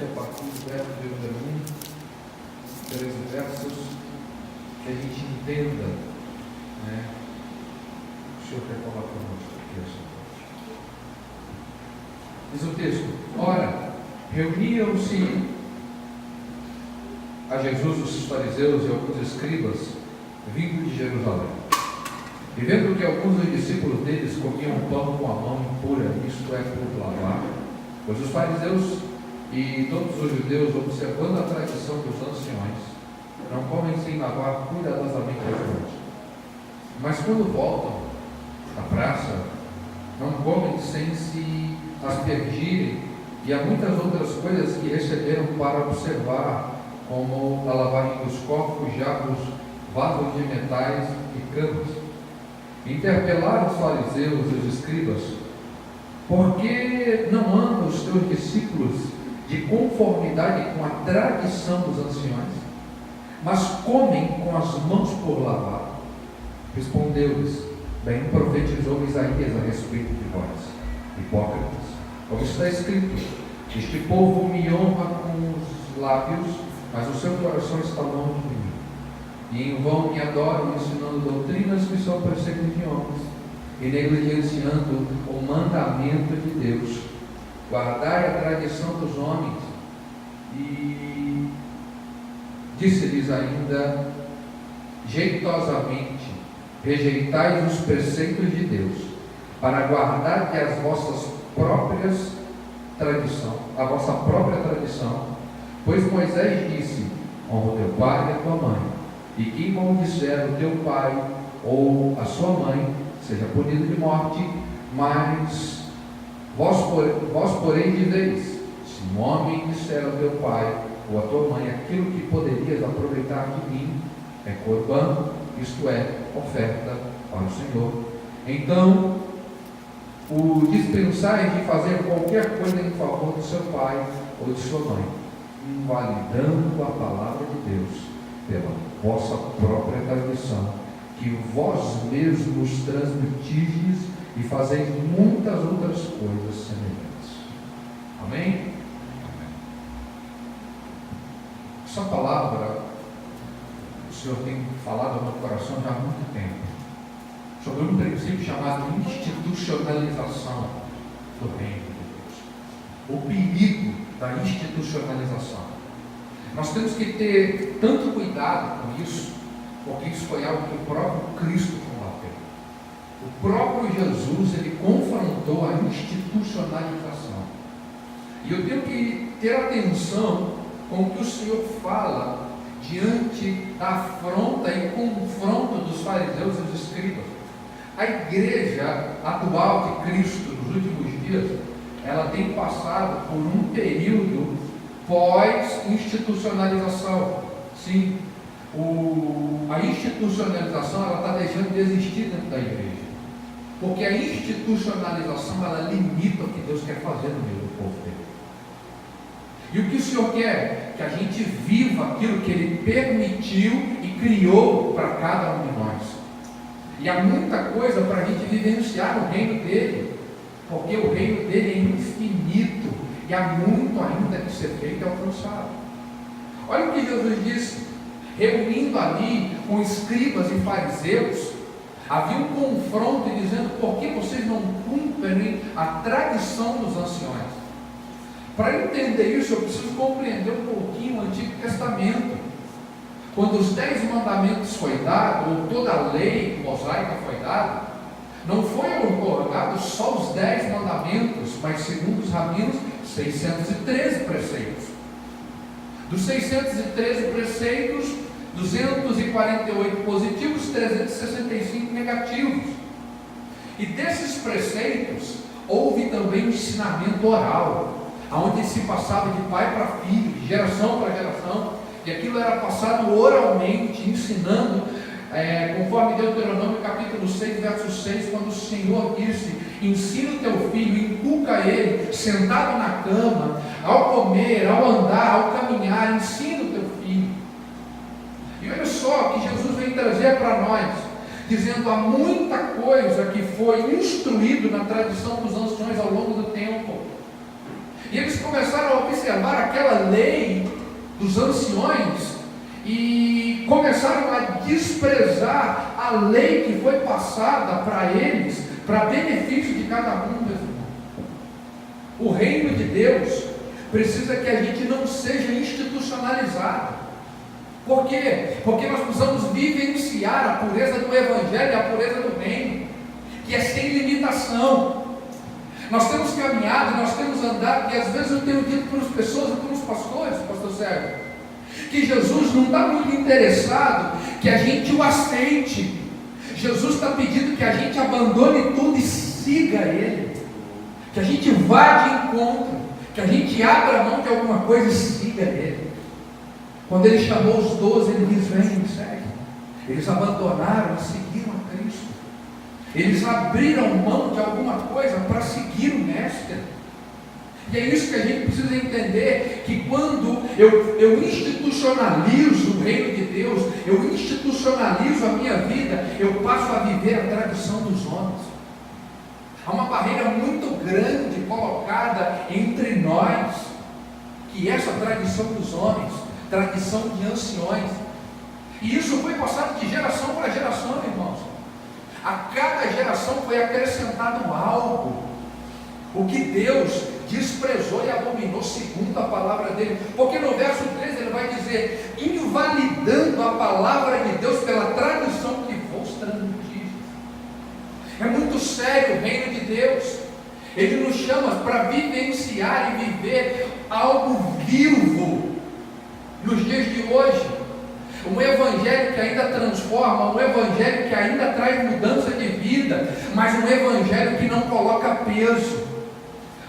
Evangelho, a partir do verso de Deuteronômio, 13 versos, que a gente entenda, né? O Senhor quer falar conosco aqui essa noite. Diz o texto: ora, reuniam-se a Jesus os fariseus e alguns escribas, vindo de Jerusalém. E vendo que alguns dos discípulos deles comiam pão com a mão impura, isto é, por lavar, pois os fariseus e todos os judeus, observando a tradição dos anciões, não comem sem lavar cuidadosamente as mãos. Mas quando voltam à praça, não comem sem se aspergirem, e há muitas outras coisas que receberam para observar, como a lavagem dos copos, jarros, vasos de metais e camas. Interpelaram os fariseus e os escribas: por que não andam os teus discípulos de conformidade com a tradição dos anciões, mas comem com as mãos por lavar? Respondeu-lhes: bem profetizou Isaías a respeito de vós, hipócritas, como está escrito: este povo me honra com os lábios, mas o seu coração está longe de mim. E em vão me adoram, ensinando doutrinas que são preceitos de homens, e negligenciando o mandamento de Deus. Guardai a tradição dos homens. E disse-lhes ainda jeitosamente: rejeitai os preceitos de Deus, para guardar as vossas próprias tradição, a vossa própria tradição. Pois Moisés disse: honra o teu pai e a tua mãe, e quem maldisser o teu pai ou a sua mãe seja punido de morte. Mas vós porém dizeis: se um homem disser ao teu pai ou à tua mãe aquilo que poderias aproveitar de mim, é corbã, isto é, oferta para o Senhor. Então o dispensais de fazer qualquer coisa em favor do seu pai ou de sua mãe, invalidando a palavra de Deus pela vossa própria tradição, que vós mesmos transmitis e fazeis muitas outras coisas semelhantes. Amém? Essa palavra o Senhor tem falado ao meu coração já há muito tempo, sobre um princípio chamado institucionalização do reino de Deus. O perigo da institucionalização. Nós temos que ter tanto cuidado com isso, porque isso foi algo que o próprio Cristo combateu. O próprio Jesus, ele confrontou a institucionalização. E eu tenho que ter atenção com o que o Senhor fala diante da afronta e confronto dos fariseus e dos escribas. A igreja atual de Cristo nos últimos dias, ela tem passado por um período pós-institucionalização. Sim, a institucionalização ela está deixando de existir dentro da igreja, porque a institucionalização ela limita o que Deus quer fazer no meio do povo dele. E o que o Senhor quer? Que a gente viva aquilo que Ele permitiu e criou para cada um de nós. E há muita coisa para a gente vivenciar no reino dele, porque o reino dele é infinito e há muito ainda que ser feito e alcançado. Olha o que Jesus disse, reunindo ali com escribas e fariseus, havia um confronto dizendo: por que vocês não cumprem a tradição dos anciões? Para entender isso, eu preciso compreender um pouquinho o Antigo Testamento. Quando os 10 mandamentos foi dado, ou toda a lei mosaica foi dada, não foi otorgado só os 10 mandamentos, mas segundo os rabinos, 613 preceitos. Dos 613 preceitos, 248 positivos, 365 negativos. E desses preceitos, houve também um ensinamento oral, onde se passava de pai para filho, de geração para geração, e aquilo era passado oralmente, ensinando, conforme Deuteronômio capítulo 6, verso 6, quando o Senhor disse: ensina o teu filho, inculca ele, sentado na cama, ao comer, ao andar, ao caminhar, ensina o teu filho. E olha só que Jesus vem trazer para nós, dizendo: há muita coisa que foi instruído na tradição dos anciões ao longo do tempo. E eles começaram a observar aquela lei dos anciões e começaram a desprezar a lei que foi passada para eles, para benefício de cada um, meu irmão. O reino de Deus precisa que a gente não seja institucionalizado. Por quê? Porque nós precisamos vivenciar a pureza do Evangelho e a pureza do reino, que é sem limitação. Nós temos caminhado, nós temos andado, e às vezes eu tenho dito para as pessoas e para os pastores, pastor Sérgio, que Jesus não está muito interessado que a gente o aceite. Jesus está pedindo que a gente abandone tudo e siga Ele, que a gente vá de encontro, que a gente abra mão de alguma coisa e siga Ele. Quando Ele chamou os 12, Ele diz: vem, me segue. Eles abandonaram e seguiram a Cristo. Eles abriram mão de alguma coisa para seguir o Mestre. E é isso que a gente precisa entender, que quando eu institucionalizo o reino de Deus, eu institucionalizo a minha vida, eu passo a viver a tradição dos homens. Há uma barreira muito grande colocada entre nós, que é essa tradição dos homens, tradição de anciões. E isso foi passado de geração para geração, irmãos. A cada geração foi acrescentado algo, o que Deus desprezou e abominou segundo a palavra dele. Porque no verso 13 ele vai dizer: invalidando a palavra de Deus pela tradição que vos transmitir. É muito sério o reino de Deus. Ele nos chama para vivenciar e viver algo vivo nos dias de hoje. Um evangelho que ainda transforma, um evangelho que ainda traz mudança de vida, mas um evangelho que não coloca peso,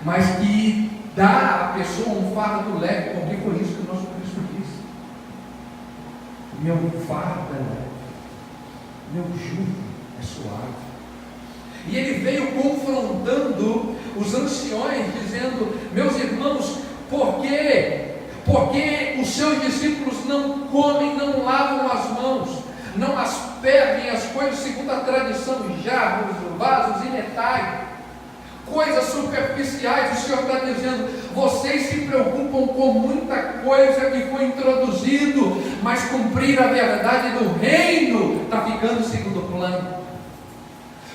mas que dá à pessoa um fardo leve, porque foi isso que o nosso Cristo disse: meu fardo é leve, meu jugo é suave. E ele veio confrontando os anciões, dizendo: meus irmãos, por quê? Porque os seus discípulos não comem, não lavam as mãos, não aspergem as coisas segundo a tradição, jarros, vasos e metais, coisas superficiais. O Senhor está dizendo: vocês se preocupam com muita coisa que foi introduzido, mas cumprir a verdade do reino está ficando em segundo plano.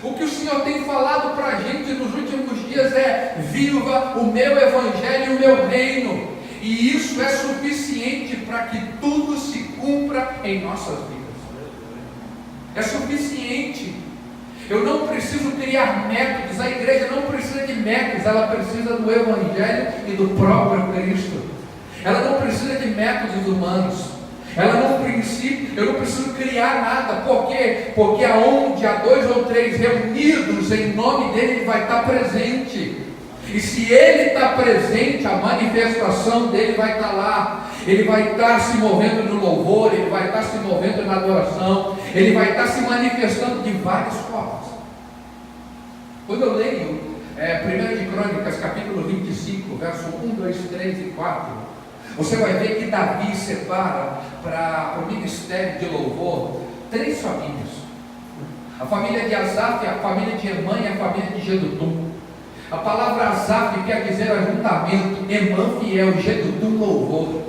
O que o Senhor tem falado para a gente nos últimos dias é: viva o meu evangelho e o meu reino. E isso é suficiente para que tudo se cumpra em nossas vidas. É suficiente. Eu não preciso criar métodos. A igreja não precisa de métodos, ela precisa do Evangelho e do próprio Cristo. Ela não precisa de métodos humanos. Eu não preciso criar nada. Por quê? Porque aonde há 2 ou 3 reunidos em nome dele, ele vai estar presente. E se ele está presente, a manifestação dele vai estar lá. Ele vai estar se movendo no louvor, ele vai estar se movendo na adoração, ele vai estar se manifestando de várias formas. Quando eu leio 1 de Crônicas, capítulo 25, verso 1, 2, 3 e 4, você vai ver que Davi separa para o ministério de louvor 3 famílias: a família de Asaf, a família de Emã e a família de Jedutum. A palavra Asaf quer dizer ajuntamento, Emã fiel, Jedutum louvor.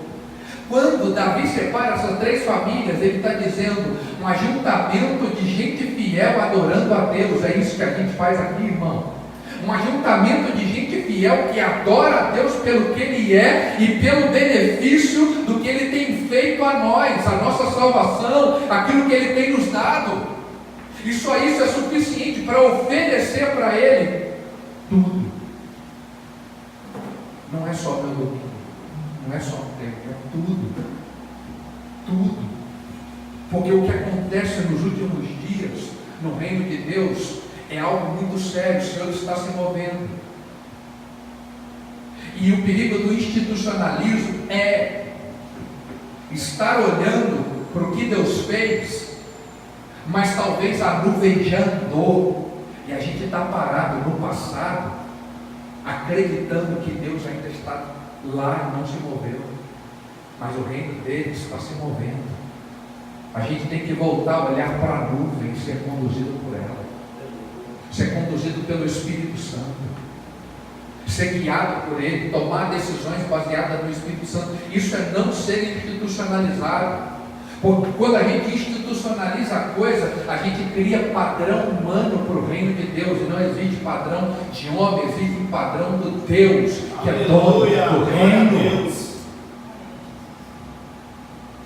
Quando Davi separa essas 3 famílias, ele está dizendo um ajuntamento de gente fiel adorando a Deus. É isso que a gente faz aqui, irmão. Um ajuntamento de gente fiel que adora a Deus pelo que Ele é e pelo benefício do que Ele tem feito a nós, a nossa salvação, aquilo que Ele tem nos dado. Isso é suficiente para oferecer para Ele tudo. Não é só meu domingo, não é só o tempo, é tudo. Tudo. Porque o que acontece nos últimos dias no reino de Deus é algo muito sério. O Senhor está se movendo. E o perigo do institucionalismo é estar olhando para o que Deus fez, mas talvez a nuvem já andou e a gente está parado no passado, acreditando que Deus ainda está lá e não se moveu, mas o reino dele está se movendo. A gente tem que voltar a olhar para a nuvem e ser conduzido por ela, ser conduzido pelo Espírito Santo. ser guiado por Ele, tomar decisões baseadas no Espírito Santo. Isso é não ser institucionalizado. Porque quando a gente institucionaliza a coisa, a gente cria padrão humano para o reino de Deus. E não existe padrão de homem, existe um padrão do Deus, que é dono do reino.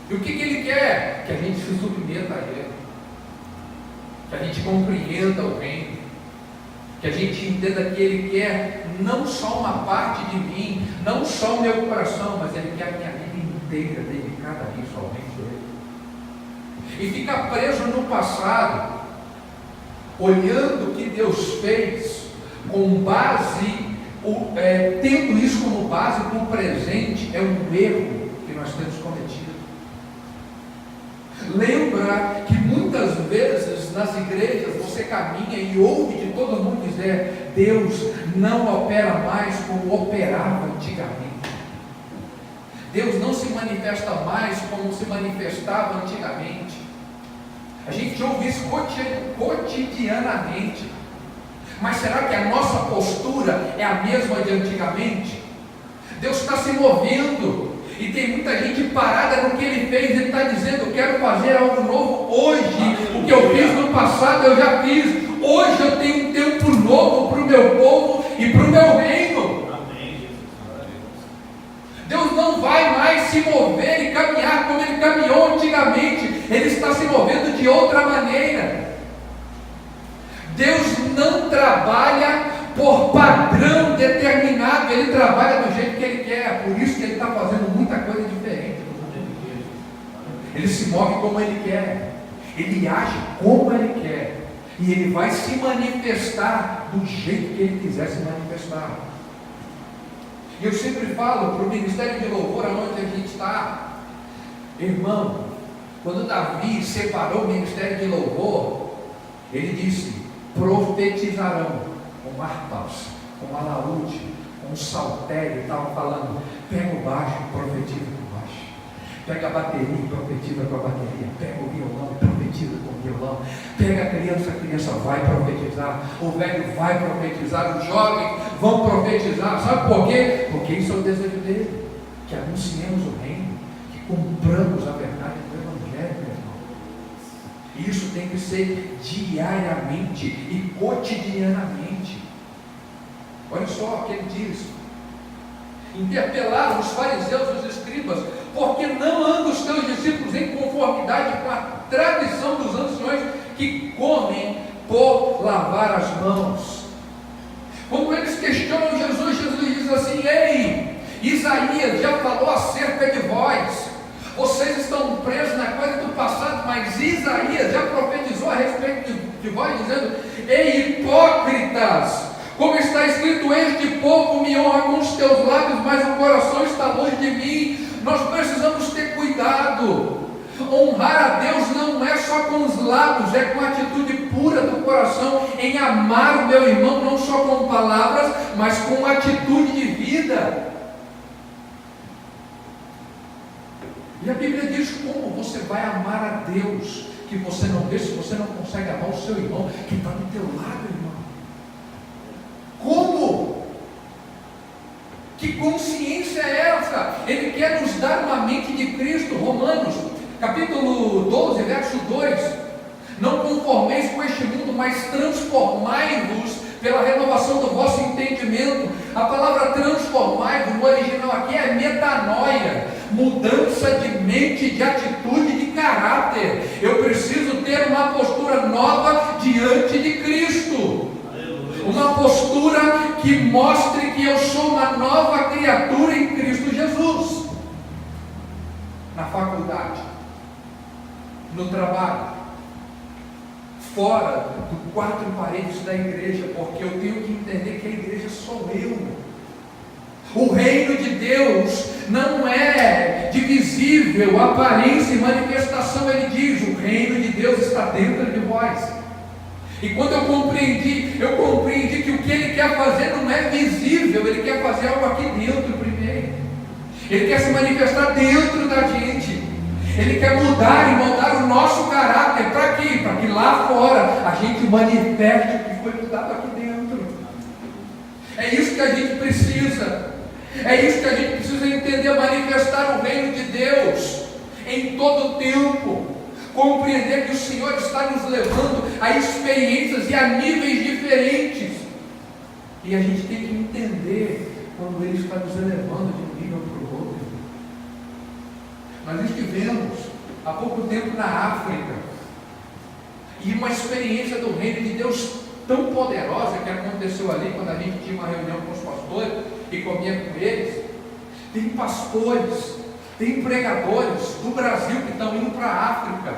E o que Ele quer? Que a gente se submeta a Ele, que a gente compreenda o reino, que a gente entenda que Ele quer não só uma parte de mim, não só o meu coração, mas Ele quer a minha vida inteira dedicada a isso, ao reino dele. E ficar preso no passado, olhando o que Deus fez, com base, tendo isso como base para o presente, é um erro que nós temos cometido. Lembra que muitas vezes nas igrejas você caminha e ouve de todo mundo dizer: Deus não opera mais como operava antigamente. Deus não se manifesta mais como se manifestava antigamente. A gente ouve isso cotidianamente. Mas será que a nossa postura é a mesma de antigamente? Deus está se movendo. E tem muita gente parada no que Ele fez. Ele está dizendo: eu quero fazer algo novo hoje. O que eu fiz no passado eu já fiz. Hoje eu tenho um tempo novo para o meu povo e para o meu reino. Deus não vai mais se mover e caminhar como Ele caminhou antigamente. Ele está se movendo de outra maneira. Deus não trabalha por padrão determinado. Ele trabalha do jeito que Ele quer. Por isso que Ele está fazendo muita coisa diferente no mundo inteiro. Ele se move como Ele quer. Ele age como Ele quer. E Ele vai se manifestar do jeito que Ele quiser se manifestar. E eu sempre falo para o ministério de louvor, aonde a gente está, irmão, quando Davi separou o ministério de louvor, ele disse: profetizarão com harpas, com alaúde, com saltério. Estava falando: pega o baixo, profetiza com o baixo, pega a bateria, profetiza com a bateria, pega o violão, profetiza com o violão, pega a criança vai profetizar, o velho vai profetizar, os jovens vão profetizar. Sabe por quê? Porque isso é o desejo dele, que anunciemos o reino, que cumpramos a verdade do Evangelho, meu irmão. E isso tem que ser diariamente e cotidianamente. Olha só o que ele diz: interpelaram os fariseus e os escribas, porque não andam os teus discípulos em conformidade com a tradição dos anciões que comem por lavar as mãos. Quando eles questionam Jesus, Jesus diz assim: ei, Isaías já falou acerca de vós, vocês estão presos na coisa do passado, mas Isaías já profetizou a respeito de vós, dizendo: ei, hipócritas, como está escrito, este povo me honra com os teus lábios, mas o coração está longe de mim. Nós precisamos ter cuidado. Honrar a Deus não é só com os lábios, é com a atitude pura do coração, em amar o meu irmão, não só com palavras, mas com atitude de vida. E a Bíblia diz: como você vai amar a Deus, que você não vê, se você não consegue amar o seu irmão, que está do teu lado, irmão? Como? Que consciência é essa? Ele quer nos dar uma mente de Cristo. Romanos, capítulo 12, verso 2: não conformeis com este mundo, mas transformai-vos pela renovação do vosso entendimento. A palavra transformai-vos no original aqui é metanoia, mudança de mente, de atitude, de caráter. Eu preciso ter uma postura nova diante de Cristo. Uma postura que mostre que eu sou uma nova criatura em Cristo Jesus. Na faculdade, no trabalho, fora do quatro paredes da igreja, porque eu tenho que entender que a igreja sou eu. O reino de Deus não é divisível, aparência e manifestação. Ele diz: o reino de Deus está dentro de vós. E quando eu compreendi que o que Ele quer fazer não é visível, Ele quer fazer algo aqui dentro primeiro. Ele quer se manifestar dentro da gente. Ele quer mudar e moldar o nosso caráter. Para quê? Para que lá fora a gente manifeste o que foi mudado aqui dentro. É isso que a gente precisa. É isso que a gente precisa entender, manifestar o reino de Deus em todo o tempo. Compreender que o Senhor está nos levando a experiências e a níveis diferentes. E a gente tem que entender quando Ele está nos elevando de um nível para o outro. Nós estivemos há pouco tempo na África, e uma experiência do reino de Deus tão poderosa que aconteceu ali, quando a gente tinha uma reunião com os pastores e comia com eles. Tem pastores, tem pregadores do Brasil que estão indo para a África,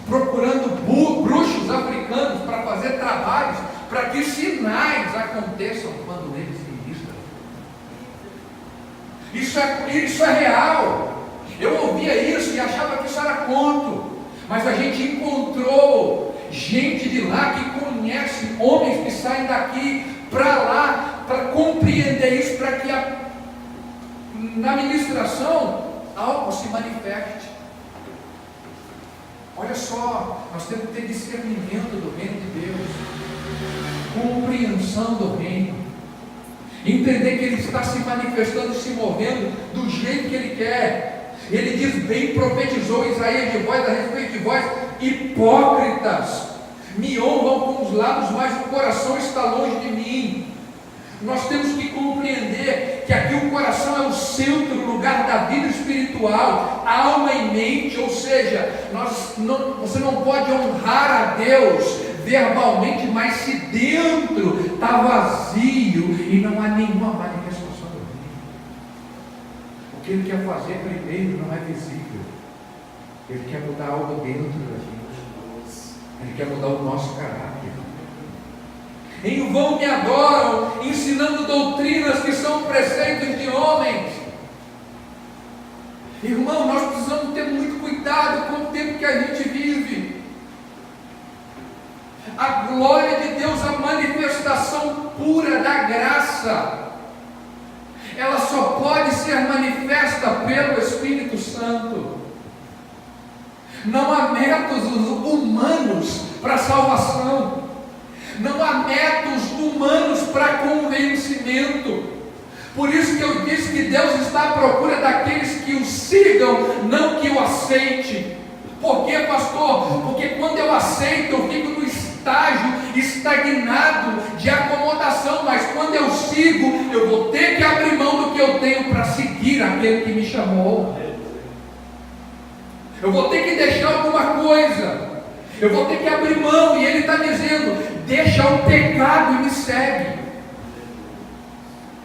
procurando bruxos africanos para fazer trabalhos, para que sinais aconteçam quando eles ministram. Isso é real. Eu ouvia isso e achava que isso era conto, mas a gente encontrou gente de lá que conhece homens que saem daqui para lá, para compreender isso, para que na ministração algo se manifeste. Olha só, nós temos que ter discernimento do reino de Deus, compreensão do reino, entender que Ele está se manifestando, se movendo do jeito que Ele quer. Ele diz: bem profetizou Isaías de vós, a respeito de vós, hipócritas, me honram com os lábios, mas o coração está longe de mim. Nós temos que compreender que aqui o coração é o centro, o lugar da vida espiritual, alma e mente. Ou seja, você não pode honrar a Deus verbalmente, mas se dentro está vazio e não há nenhuma manifestação do reino. O que Ele quer fazer primeiro não é visível. Ele quer mudar algo dentro da gente. Ele quer mudar o nosso caráter. Em vão me adoram, ensinando doutrinas que são preceitos de homens. Irmão, nós precisamos ter muito cuidado com o tempo que a gente vive. A glória de Deus, a manifestação pura da graça, ela só pode ser manifesta pelo Espírito Santo. Não há métodos humanos para salvação. Não há métodos humanos para convencimento. Por isso que eu disse que Deus está à procura daqueles que o sigam, não que o aceitem. Por quê, pastor? Porque quando eu aceito, eu fico no estágio estagnado de acomodação, mas quando eu sigo, eu vou ter que abrir mão do que eu tenho para seguir aquele que me chamou. Eu vou ter que deixar alguma coisa. Eu vou ter que abrir mão, e Ele está dizendo: deixa o pecado e me segue.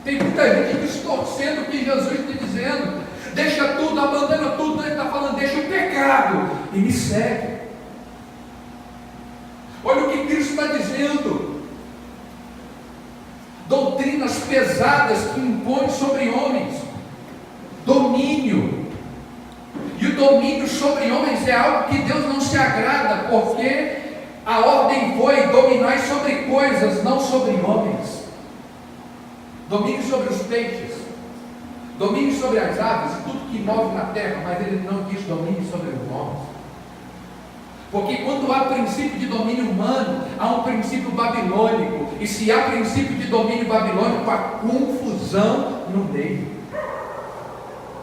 Tem muita gente distorcendo o que Jesus está dizendo. Deixa tudo, abandona tudo. Ele está falando: deixa o pecado e me segue. Olha o que Cristo está dizendo: doutrinas pesadas que impõem sobre homens domínio. E o domínio sobre homens é algo que Deus não se agrada, porque a ordem foi: dominai sobre coisas, não sobre homens. Domínio sobre os peixes, domínio sobre as aves, tudo que move na terra, mas Ele não diz domínio sobre os homens. Porque quando há princípio de domínio humano, há um princípio babilônico. E se há princípio de domínio babilônico, há confusão no meio.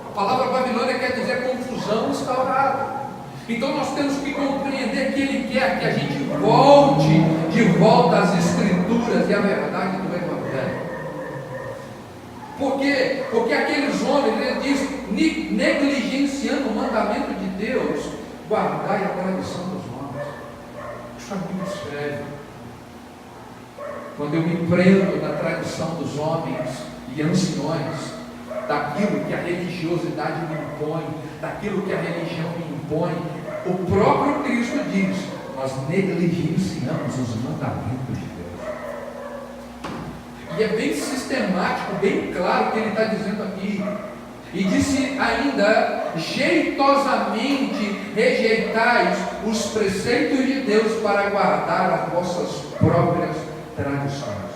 A palavra Babilônia quer dizer confusão instaurada. Então nós temos que compreender que Ele quer que a gente volte de volta às Escrituras e à verdade do Evangelho. Por quê? Porque aqueles homens, Ele diz, negligenciando o mandamento de Deus, guardai a tradição dos homens. Isso é muito sério. Quando eu me prendo da tradição dos homens e anciões, daquilo que a religiosidade me impõe, daquilo que a religião me impõe, o próprio Cristo diz: nós negligenciamos os mandamentos de Deus. E é bem sistemático, bem claro o que Ele está dizendo aqui. E disse ainda: jeitosamente rejeitais os preceitos de Deus para guardar as vossas próprias tradições.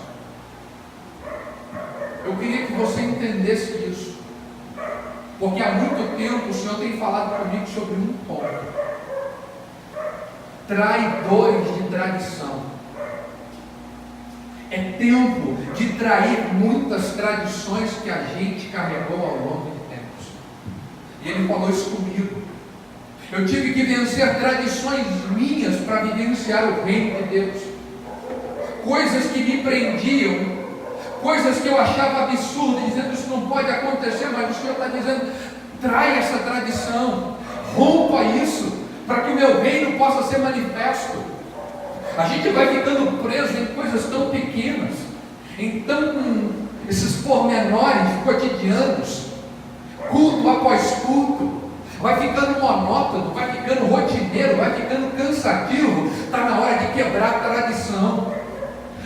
Eu queria que você entendesse isso, porque há muito tempo o Senhor tem falado comigo sobre um ponto: traidores de tradição. É tempo de trair muitas tradições que a gente carregou ao longo de tempos. E ele falou isso comigo. Eu tive que vencer tradições minhas para vivenciar o reino de Deus. Coisas que me prendiam, coisas que eu achava absurdo, dizendo isso não pode acontecer, mas o Senhor está dizendo, trai essa tradição, rompa isso, para que o meu reino possa ser manifesto. A gente vai ficando preso em coisas tão pequenas, então esses pormenores cotidianos, culto após culto, vai ficando monótono, vai ficando rotineiro, vai ficando cansativo. Está na hora de quebrar a tradição,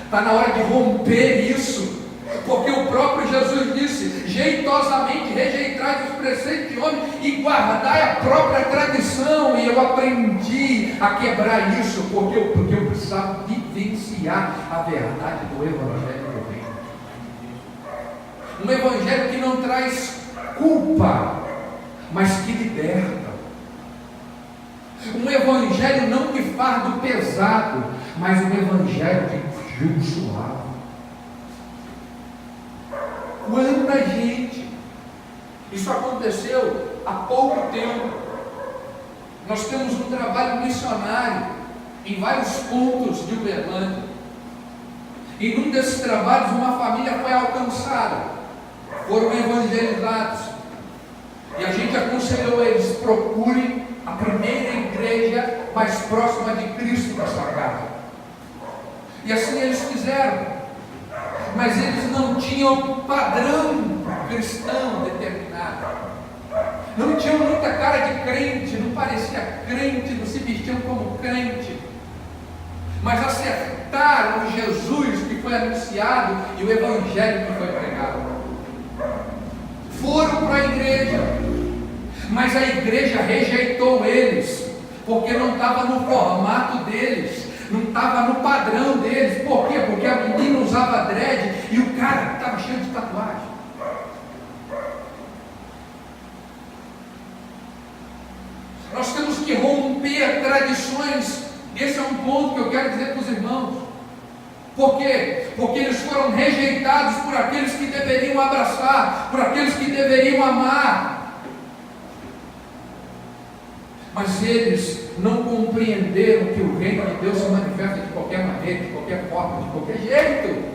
está na hora de romper isso, porque o próprio Jesus disse, jeitosamente rejeitai os preceitos de homem e guardai a própria tradição. E eu aprendi a quebrar isso, porque eu precisava vivenciar a verdade do Evangelho do Reino. Um Evangelho que não traz culpa, mas que liberta. Um Evangelho não de fardo pesado, mas um Evangelho de jugo suave. Quanta gente! Isso aconteceu há pouco tempo. Nós temos um trabalho missionário em vários pontos de Uberlândia. E num desses trabalhos uma família foi alcançada, foram evangelizados. E a gente aconselhou eles, procurem a primeira igreja mais próxima de Cristo da sua casa. E assim eles fizeram. Mas eles não tinham padrão cristão determinado. Não tinham muita cara de crente, não parecia crente, não se vestiam como crente. Mas acertaram o Jesus que foi anunciado e o Evangelho que foi pregado. Foram para a igreja, mas a igreja rejeitou eles, porque não estava no formato deles, não estava no padrão deles. Por quê? Porque a menina usava dread e o cara estava cheio de tatuagem. Nós temos que romper tradições. Esse é um ponto que eu quero dizer para os irmãos. Por quê? Porque eles foram rejeitados por aqueles que deveriam abraçar, por aqueles que deveriam amar. Mas eles não compreenderam que o reino de Deus se manifesta de qualquer maneira, de qualquer forma, de qualquer jeito.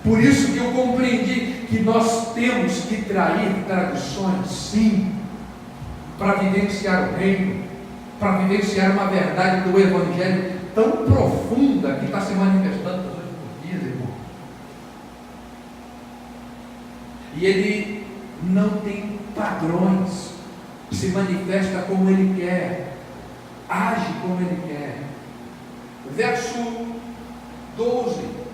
Por isso que eu compreendi que nós temos que trair tradições, sim, para vivenciar o reino, para vivenciar uma verdade do Evangelho tão profunda que está se manifestando nos últimos dias, irmão. E ele não tem padrões, se manifesta como ele quer, age como ele quer. Verso 12: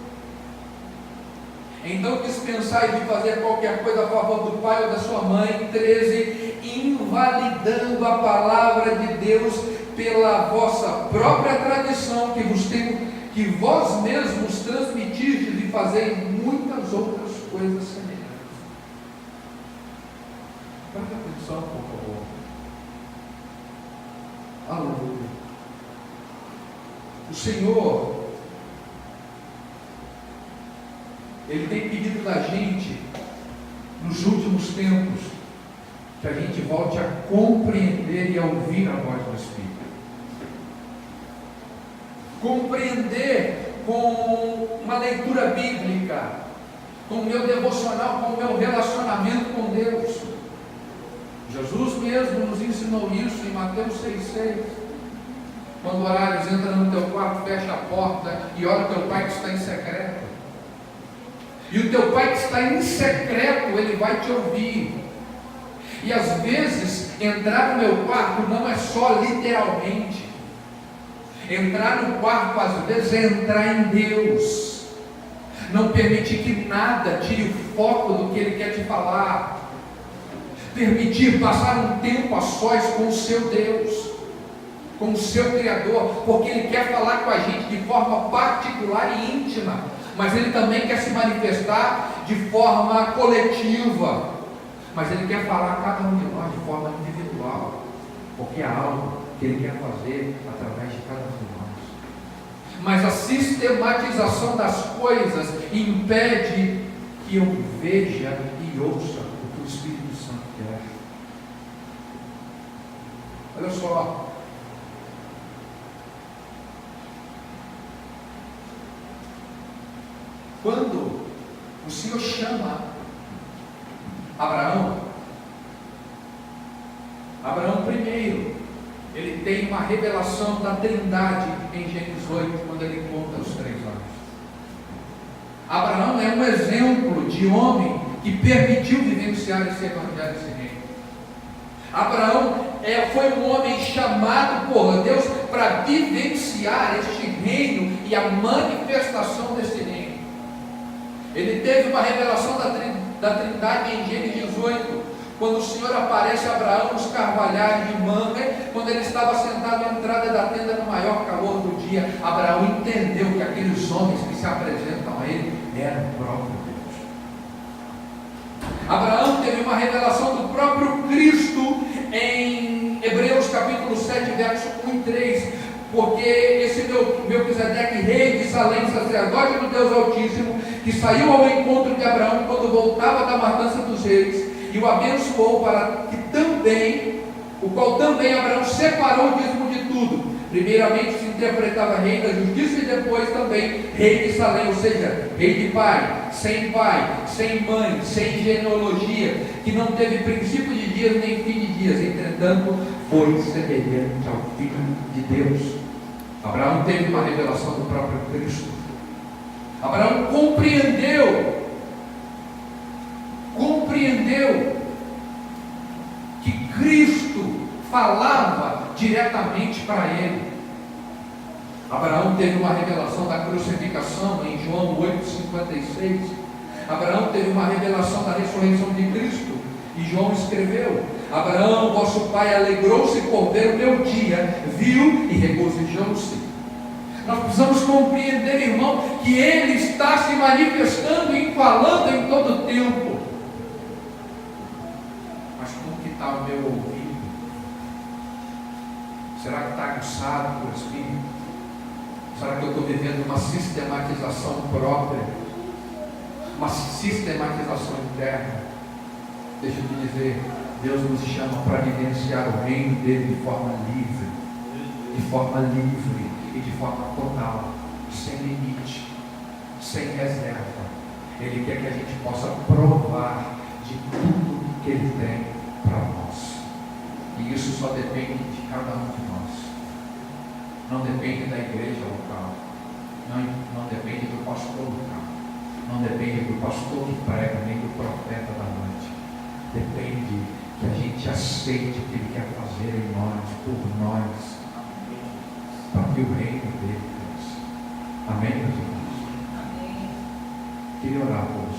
então dispensai de fazer qualquer coisa a favor do pai ou da sua mãe. 13: invalidando a palavra de Deus pela vossa própria tradição que vós mesmos transmitistes, e fazei muitas outras coisas semelhantes. Presta atenção, por favor. Aleluia. O Senhor, Ele tem pedido da gente, nos últimos tempos, que a gente volte a compreender e a ouvir a voz do Espírito. Compreender com uma leitura bíblica, com o meu devocional, com o meu relacionamento com Deus. Jesus mesmo nos ensinou isso em Mateus 6,6. Quando orares, entra no teu quarto, fecha a porta e ora o teu Pai que está em secreto. E o teu Pai que está em secreto, Ele vai te ouvir. E às vezes, entrar no meu quarto não é só literalmente. Entrar no quarto, às vezes, é entrar em Deus. Não permitir que nada tire o foco do que Ele quer te falar. Permitir passar um tempo a sós com o seu Deus, com o seu Criador, porque Ele quer falar com a gente de forma particular e íntima, mas Ele também quer se manifestar de forma coletiva, mas Ele quer falar a cada um de nós de forma individual, porque há algo que Ele quer fazer através de cada um de nós. Mas a sistematização das coisas impede que eu veja e ouça o que o Espírito Santo quer. Olha só. Quando o Senhor chama Abraão primeiro, ele tem uma revelação da Trindade em Gênesis 8, quando ele conta os 3 anos. Abraão é um exemplo de homem que permitiu vivenciar esse evangelho, esse reino. Abraão foi um homem chamado por Deus para vivenciar este reino e a manifestação desse reino. Ele teve uma revelação da Trindade em Gênesis 18, quando o Senhor aparece a Abraão nos carvalhais de Mamre, quando ele estava sentado à entrada da tenda no maior calor do dia. Abraão entendeu que aqueles homens que se apresentam a ele eram o próprio Deus. Abraão teve uma revelação do próprio Cristo em Hebreus capítulo 7, verso 1 e 3, porque esse Melquisedeque, rei de Salém, sacerdote do Deus Altíssimo, que saiu ao encontro de Abraão quando voltava da matança dos reis, e o abençoou para que também, o qual também Abraão separou o dízimo de tudo. Primeiramente se interpretava rei da justiça e depois também rei de Salém, ou seja, rei de pai, sem mãe, sem genealogia, que não teve princípio de dias nem fim de dias, entretanto foi semelhante ao Filho de Deus. Abraão teve uma revelação do próprio Cristo. Abraão compreendeu que Cristo falava diretamente para ele. Abraão teve uma revelação da crucificação em João 8,56. Abraão teve uma revelação da ressurreição de Cristo, e João escreveu: Abraão, vosso pai, alegrou-se por ver o meu dia, viu e regozijou-se. Nós precisamos compreender, irmão, que Ele está se manifestando e falando em todo o tempo. Mas como que está o meu ouvido? Será que está aguçado por Espírito? Será que eu estou vivendo uma sistematização própria? Uma sistematização interna? Deixa eu te dizer, Deus nos chama para vivenciar o reino dele de forma livre e de forma total, sem limite, sem reserva. Ele quer que a gente possa provar de tudo que Ele tem para nós, e isso só depende de cada um de nós. Não depende da igreja local, não depende do pastor local, não depende do pastor que prega, nem do profeta da noite. Depende que a gente aceite o que Ele quer fazer em nós, por nós, para que o reino dele cresça. Amém, meus irmãos? Amém. Queria orar por